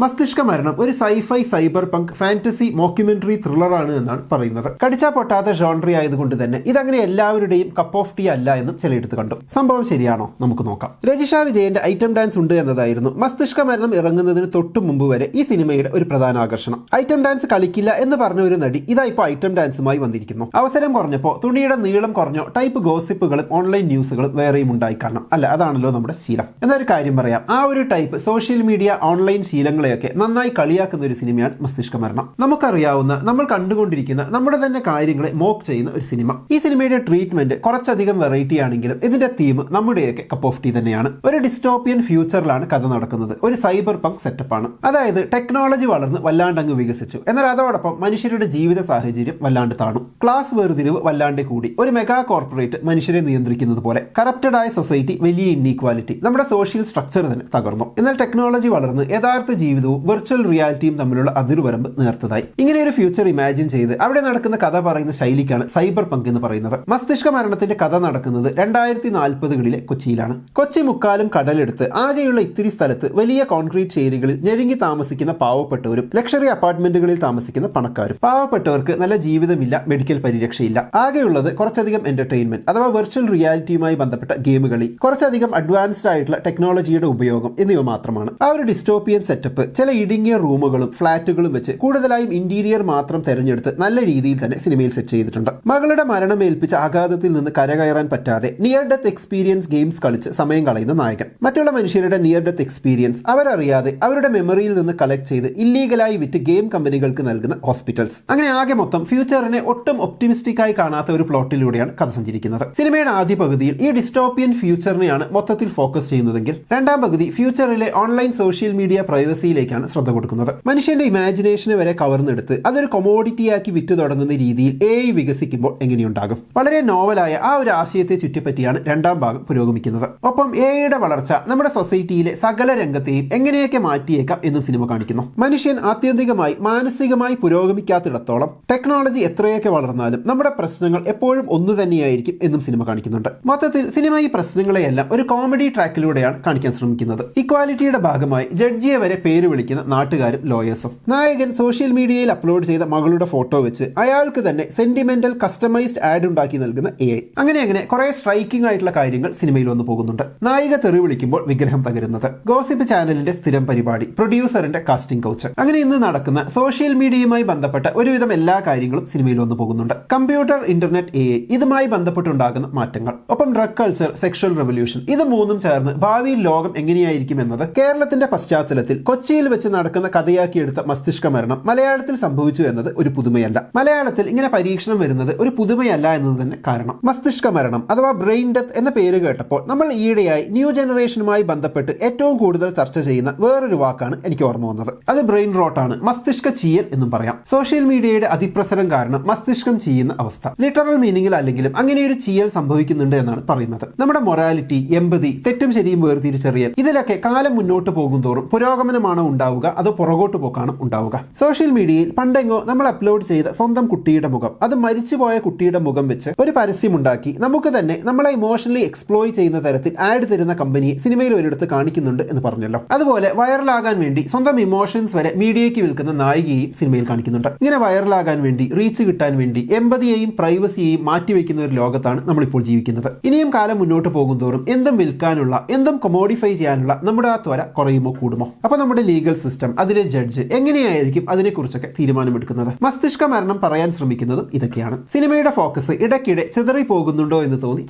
മസ്തിഷ്ക മരണം ഒരു സൈഫൈ സൈബർ പങ്ക് ഫാന്റസി മോക്യുമെന്ററി ത്രില്ലറാണ് എന്നാണ് പറയുന്നത്. കടിച്ചാ പൊട്ടാത്ത ജോൺറി ആയതുകൊണ്ട് തന്നെ ഇതങ്ങനെ എല്ലാവരുടെയും കപ്പ് ഓഫ് ടീ അല്ല എന്നും ചിലയിടത്ത് കണ്ടു. സംഭവം ശരിയാണോ? നമുക്ക് നോക്കാം. രജിഷ വിജയന്റെ ഐറ്റം ഡാൻസ് ഉണ്ട് എന്നതായിരുന്നു മസ്തിഷ്ക മരണം ഇറങ്ങുന്നതിന് തൊട്ടു മുമ്പ് വരെ ഈ സിനിമയുടെ ഒരു പ്രധാന ആകർഷണം. ഐറ്റം ഡാൻസ് കളിക്കില്ല എന്ന് പറഞ്ഞ ഒരു നടി ഇതാ ഇപ്പോൾ ഐറ്റം ഡാൻസുമായി വന്നിരിക്കുന്നു. അവസരം കുറഞ്ഞപ്പോൾ തുണിയുടെ നീളം കുറഞ്ഞോ ടൈപ്പ് ഗോസിപ്പുകളും ഓൺലൈൻ ന്യൂസുകളും വേറെയും ഉണ്ടായി കാണണം. അല്ല, അതാണല്ലോ നമ്മുടെ ശീലം. എന്നൊരു കാര്യം പറയാം, ആ ഒരു ടൈപ്പ് സോഷ്യൽ മീഡിയ ഓൺലൈൻ ശീലങ്ങളെയൊക്കെ നന്നായി കളിയാക്കുന്ന ഒരു സിനിമയാണ് മസ്തിഷ്ക മരണം. നമുക്കറിയാവുന്ന, നമ്മൾ കണ്ടുകൊണ്ടിരിക്കുന്ന, നമ്മുടെ തന്നെ കാര്യങ്ങളെ മോക്ക് ചെയ്യുന്ന ഒരു സിനിമ. ഈ സിനിമയുടെ ട്രീറ്റ്മെന്റ് കുറച്ചധികം വെറൈറ്റി ആണെങ്കിലും ഇതിന്റെ തീം നമ്മുടെയൊക്കെ കപ്പ് ഓഫ് ടീ തന്നെയാണ്. ഒരു ഡിസ്റ്റോപ്പിയൻ ഫ്യൂച്ചറിലാണ് കഥ നടക്കുന്നത്. ഒരു സൈബർ പങ്ക് സെറ്റപ്പാണ്. അതായത് ടെക്നോളജി വളർന്ന് വല്ലാണ്ടങ്ങ് വികസിച്ചു, എന്നാൽ അതോടൊപ്പം മനുഷ്യരുടെ ജീവിത സാഹചര്യം വല്ലാണ്ട് താണു. ക്ലാസ് വേർതിരിവ് വല്ലാണ്ട് കൂടി. ഒരു മെഗാ കോർപ്പറേറ്റ് മനുഷ്യരെ നിയന്ത്രിക്കുന്നത് പോലെ. കറപ്റ്റഡ് ആയ സൊസൈറ്റി, വലിയ ഇൻഈക്വാലിറ്റി, നമ്മുടെ സോഷ്യൽ സ്ട്രക്ചർ തന്നെ തകർന്നു. എന്നാൽ ടെക്നോളജി വളർന്ന് യഥാർത്ഥ ജീവിതവും വെർച്വൽ റിയാലിറ്റിയും തമ്മിലുള്ള അതിർവരമ്പ് നേർത്തതായി. ഇങ്ങനെ ഒരു ഫ്യൂച്ചർ ഇമാജിൻ ചെയ്ത് അവിടെ നടക്കുന്ന കഥ പറയുന്ന ശൈലിക്കാണ് സൈബർ പങ്ക് എന്ന് പറയുന്നത്. മസ്തിഷ്ക മരണത്തിന്റെ കഥ നടക്കുന്നത് 2040കളിലെ കൊച്ചിയിലാണ്. കൊച്ചി മുക്കാലും കടലെടുത്ത് ആകെയുള്ള ഇത്തിരി സ്ഥലത്ത് വലിയ കോൺക്രീറ്റ് ചേരികളിൽ ഞെരുങ്ങി താമസിക്കുന്ന പാവപ്പെട്ടവരും ലക്ഷറി അപ്പാർട്ട്മെന്റുകളിൽ താമസിക്കുന്ന പണക്കാരും. പാവപ്പെട്ടവർക്ക് നല്ല ജീവിതമില്ല, മെഡിക്കൽ പരിരക്ഷയില്ല. ആകെയുള്ളത് കുറച്ചധികം എന്റർടൈൻമെന്റ് അഥവാ വെർച്വൽ റിയാലിറ്റിയുമായി ബന്ധപ്പെട്ട ഗെയിം കളി, കുറച്ചധികം അഡ്വാൻസ്ഡ് ആയിട്ടുള്ള ടെക്നോളജിയുടെ ഉപയോഗം എന്നിവ മാത്രമാണ്. ആ ഒരു ഡിസ്റ്റോപ്പിയൻ സെറ്റപ്പ് ചില ഇടുങ്ങിയ റൂമുകളും ഫ്ളാറ്റുകളും വെച്ച് കൂടുതലായും ഇന്റീരിയർ മാത്രം തെരഞ്ഞെടുത്ത് നല്ല രീതിയിൽ തന്നെ സിനിമയിൽ സെറ്റ് ചെയ്തിട്ടുണ്ട്. മകളുടെ മരണമേൽപ്പിച്ച ആഘാതത്തിൽ നിന്ന് കരകയറാൻ പറ്റാതെ നിയർ ഡെത്ത് എക്സ്പീരിയൻസ് ഗെയിംസ് കളിച്ച് സമയം കളയുന്ന നായകൻ. മറ്റുള്ള മനുഷ്യരുടെ നിയർ ഡെത്ത് എക്സ്പീരിയൻസ് അവരറിയാതെ അവരുടെ മെമ്മറിയിൽ നിന്ന് കളക്ട് ചെയ്ത് ഇല്ലീഗലായി വിറ്റ് ഗെയിം കമ്പനികൾക്ക് നൽകുന്ന ഹോസ്പിറ്റൽസ്. അങ്ങനെ ആകെ മൊത്തം ഫ്യൂച്ചറിനെ ഒട്ടും ഒപ്റ്റിമിസ്റ്റിക് ആയി കാണാത്ത ഒരു പ്ലോട്ടിലൂടെയാണ് കഥ സഞ്ചരിക്കുന്നത്. സിനിമയുടെ ആദ്യ പകുതിയിൽ ഈ ഡിസ്റ്റോപ്പിയൻ ഫ്യൂച്ചറിനെയാണ് മൊത്തത്തിൽ ഫോക്കസ് ചെയ്യുന്നതെങ്കിൽ രണ്ടാം പകുതി ഫ്യൂച്ചറിലെ ഓൺലൈൻ സോഷ്യൽ മീഡിയ പ്രൈവസിയിലേക്കാണ് ശ്രദ്ധ കൊടുക്കുന്നത്. മനുഷ്യന്റെ ഇമാജിനേഷന് വരെ കവർന്നെടുത്ത് അതൊരു കൊമോഡിറ്റിയാക്കി വിറ്റു തുടങ്ങുന്ന രീതിയിൽ AI വികസിക്കുമ്പോൾ എങ്ങനെയുണ്ടാകും? വളരെ നോവലായ ആ ഒരു ആശയത്തെ ചുറ്റിപ്പറ്റിയാണ് രണ്ടാം ഭാഗം പുരോഗമിക്കുന്നത്. ഒപ്പം AIയുടെ വളർച്ച നമ്മുടെ സൊസൈറ്റിയിലെ സകല രംഗത്തെയും എങ്ങനെയൊക്കെ മാറ്റിയേക്കാം എന്നും സിനിമ കാണിക്കുന്നു. മനുഷ്യൻ ആത്യന്തികമായി മാനസികമായി പുരോഗമിക്കാത്തിടത്തോളം ടെക്നോളജി എത്രയൊക്കെ വളർന്നാലും നമ്മുടെ പ്രശ്നങ്ങൾ എപ്പോഴും ഒന്നു തന്നെയായിരിക്കും എന്നും സിനിമ കാണിക്കുന്നുണ്ട്. മൊത്തത്തിൽ സിനിമ ഈ പ്രശ്നങ്ങളെയെല്ലാം ഒരു കോമഡി ട്രാക്കിലൂടെയാണ് കാണിക്കാൻ ശ്രമിക്കുന്നത്. ഇക്വാലിറ്റിയുടെ ഭാഗമായി ജഡ്ജിയെ വരെ പേര് വിളിക്കുന്ന നാട്ടുകാരും ലോയേഴ്സും. നായകൻ സോഷ്യൽ മീഡിയയിൽ അപ്ലോഡ് ചെയ്ത മകളുടെ ഫോട്ടോ വെച്ച് അയാൾക്ക് തന്നെ സെന്റിമെന്റൽ കസ്റ്റമൈസ്ഡ് ആഡ് ഉണ്ടാക്കി നൽകുന്ന AI. അങ്ങനെ കുറെ സ്ട്രൈക്കിംഗ് ആയിട്ടുള്ള കാര്യങ്ങൾ സിനിമയിൽ വന്നു പോകുന്നുണ്ട്. നായിക തെറി വിളിക്കുമ്പോൾ വിഗ്രഹം തകരുന്നത്, ഗോസിപ്പ് ചാനലിന്റെ സ്ഥിരം പരിപാടി, പ്രൊഡ്യൂസറിന്റെ കാസ്റ്റിംഗ് കൗച്ച്. അങ്ങനെ ഇന്ന് നടക്കുന്ന സോഷ്യൽ മീഡിയയുമായി ബന്ധപ്പെട്ട ഒരുവിധം എല്ലാ കാര്യങ്ങളും സിനിമയിൽ വന്നു പോകുന്നുണ്ട്. കമ്പ്യൂട്ടർ, ഇന്റർനെറ്റ്, AI ഇതുമായി ബന്ധപ്പെട്ടുണ്ടാകുന്ന മാറ്റങ്ങൾ, ഒപ്പം ഡ്രഗ് കൾച്ചർ, സെക്ഷൽ റെവല്യൂഷൻ, ഇത് മൂന്നും ചേർന്ന് ഭാവിയിൽ ലോകം എങ്ങനെയായിരിക്കും എന്നത് കേരളത്തിന്റെ പശ്ചാത്തലത്തിൽ കൊച്ചിയിൽ വെച്ച് നടക്കുന്ന കഥയാക്കിയെടുത്ത മസ്തിഷ്ക മരണം മലയാളത്തിൽ സംഭവിച്ചു എന്നത് ഒരു പുതുമയല്ല. മലയാളത്തിൽ ഇങ്ങനെ പരീക്ഷണം വരുന്നത് ഒരു പുതുമയല്ല എന്നത് തന്നെ കാരണം. മസ്തിഷ്ക മരണം അഥവാ ബ്രെയിൻ ഡെത്ത് എന്ന പേര് കേട്ടപ്പോൾ നമ്മൾ ഈയിടെയായി ന്യൂ ജനറേഷനുമായി ബന്ധപ്പെട്ട് ഏറ്റവും കൂടുതൽ ചർച്ച ചെയ്യുന്ന വേറൊരു വാക്കാണ് എനിക്ക് ഓർമ്മ വന്നത്. അത് ബ്രെയിൻ റോട്ടാണ്. മസ്തിഷ്ക ചീയൽ എന്നും പറയാം. സോഷ്യൽ മീഡിയയുടെ അതിപ്രസരം കാരണം മസ്തിഷ്കം ചെയ്യുന്ന അവസ്ഥ. ലിറ്ററൽ മീനിങ്ങിൽ അല്ലെങ്കിലും അങ്ങനെ ഒരു ചീയൽ സംഭവിക്കുന്നുണ്ട് എന്നാണ് പറയുന്നത്. നമ്മുടെ മൊറാലിറ്റി, എമ്പതി, തെറ്റും ശരിയും വേർതിരിച്ചറിയൽ, ഇതിലൊക്കെ കാലം മുന്നോട്ട് പോകും തോറും പുരോഗമനമാണോ ഉണ്ടാവുക അതോ പുറകോട്ട് പോക്കാണ് ഉണ്ടാവുക? സോഷ്യൽ മീഡിയയിൽ പണ്ടെങ്ങോ നമ്മൾ അപ്ലോഡ് ചെയ്ത സ്വന്തം കുട്ടിയുടെ മുഖം, അത് മരിച്ചുപോയ കുട്ടിയുടെ മുഖം വെച്ച് ഒരു പരസ്യമുണ്ടാക്കി നമുക്ക് തന്നെ നമ്മളെ ഇമോഷണലി എക്സ്പ്ലോയ് ചെയ്യുന്ന തരത്തിൽ ആഡ് തരുന്ന കമ്പനിയെ സിനിമയിൽ ഒരിടത്ത് കാണിക്കുന്നുണ്ട് എന്ന് പറഞ്ഞല്ലോ. അതുപോലെ വൈറലാകാൻ വേണ്ടി സ്വന്തം ഇമോഷൻസ് വരെ മീഡിയയ്ക്ക് വിൽക്കുന്ന നായികയെയും സിനിമയിൽ കാണിക്കുന്നുണ്ട്. ഇങ്ങനെ വൈറലാകാൻ വേണ്ടി, റീച്ച് കിട്ടാൻ വേണ്ടി എമ്പതിയെയും പ്രൈവസിയെയും മാറ്റിവെക്കുന്ന ഒരു ലോകത്താണ് നമ്മളിപ്പോൾ ജീവിക്കുന്നത്. ഇനിയും കാലം മുന്നോട്ട് പോകും തോറും എന്തും വിൽക്കാനുള്ള, എന്തും കൊമോഡിഫൈ ചെയ്യാനുള്ള നമ്മുടെ ആ ത്വര കുറയുമോ കൂടുമോ? അപ്പൊ നമ്മുടെ ലീഗൽ സിസ്റ്റം, അതിലെ ജഡ്ജ് എങ്ങനെയായിരിക്കും അതിനെക്കുറിച്ചൊക്കെ തീരുമാനമെടുക്കുന്നത്? മസ്തിഷ്ക മരണം പറയാൻ ശ്രമിക്കുന്നതും ഇതൊക്കെയാണ്. സിനിമയുടെ ഫോക്കസ് ഇടയ്ക്കിടെ ചിതറി പോകുന്നുണ്ടോ എന്ന് തോന്നി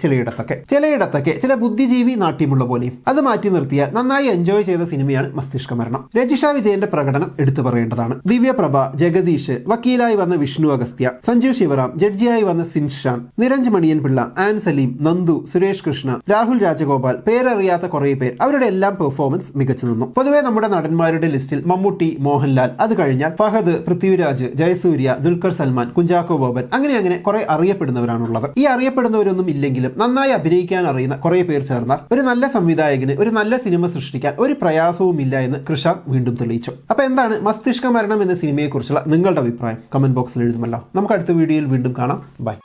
ചിലയിടത്തൊക്കെ ചില ബുദ്ധിജീവി നാട്യമുള്ള പോലെയും. അത് മാറ്റി നിർത്തിയാൽ നന്നായി എൻജോയ് ചെയ്ത സിനിമയാണ് മസ്തിഷ്ക മരണം. രജിഷ വിജയന്റെ പ്രകടനം എടുത്തു പറയേണ്ടതാണ്. ദിവ്യപ്രഭ, ജഗദീഷ്, വക്കീലായി വന്ന വിഷ്ണു അഗസ്ത്യ, സഞ്ജു ശിവറാം, ജഡ്ജിയായി വന്ന സിൻഷാൻ, നിരഞ്ജ് മണിയൻ പിള്ള, ആൻ സലീം, നന്ദു, സുരേഷ് കൃഷ്ണ, രാഹുൽ രാജഗോപാൽ, പേരറിയാത്ത കുറെ പേർ, അവരുടെ എല്ലാം പെർഫോമൻസ് മികച്ചു നിന്നു. പൊതുവെ നമ്മുടെ നടന്മാരുടെ ലിസ്റ്റിൽ മമ്മൂട്ടി, മോഹൻലാൽ, അത് കഴിഞ്ഞാൽ ഫഹദ്, പൃഥ്വിരാജ്, ജയസൂര്യ, ദുൽഖർ സൽമാൻ, കുഞ്ചാക്കോ ബോബൻ, അങ്ങനെ കുറെ അറിയപ്പെടുന്നവരാണുള്ളത്. ഈ അറിയപ്പെടുന്നവരൊന്നും ഇല്ലെങ്കിലും നന്നായി അഭിനയിക്കാൻ അറിയുന്ന കുറെ പേർ ചേർന്നാൽ ഒരു നല്ല സംവിധായകന് ഒരു നല്ല സിനിമ സൃഷ്ടിക്കാൻ ഒരു പ്രയാസവും ഇല്ല എന്ന് കൃഷാന്ത് വീണ്ടും തെളിയിച്ചു. അപ്പൊ എന്താണ് മസ്തിഷ്ക മരണം എന്ന സിനിമയെ കുറിച്ചുള്ള നിങ്ങളുടെ അഭിപ്രായം? കമന്റ് ബോക്സിൽ എഴുതുമല്ലോ. നമുക്ക് അടുത്ത വീഡിയോയിൽ വീണ്ടും കാണാം. ബൈ.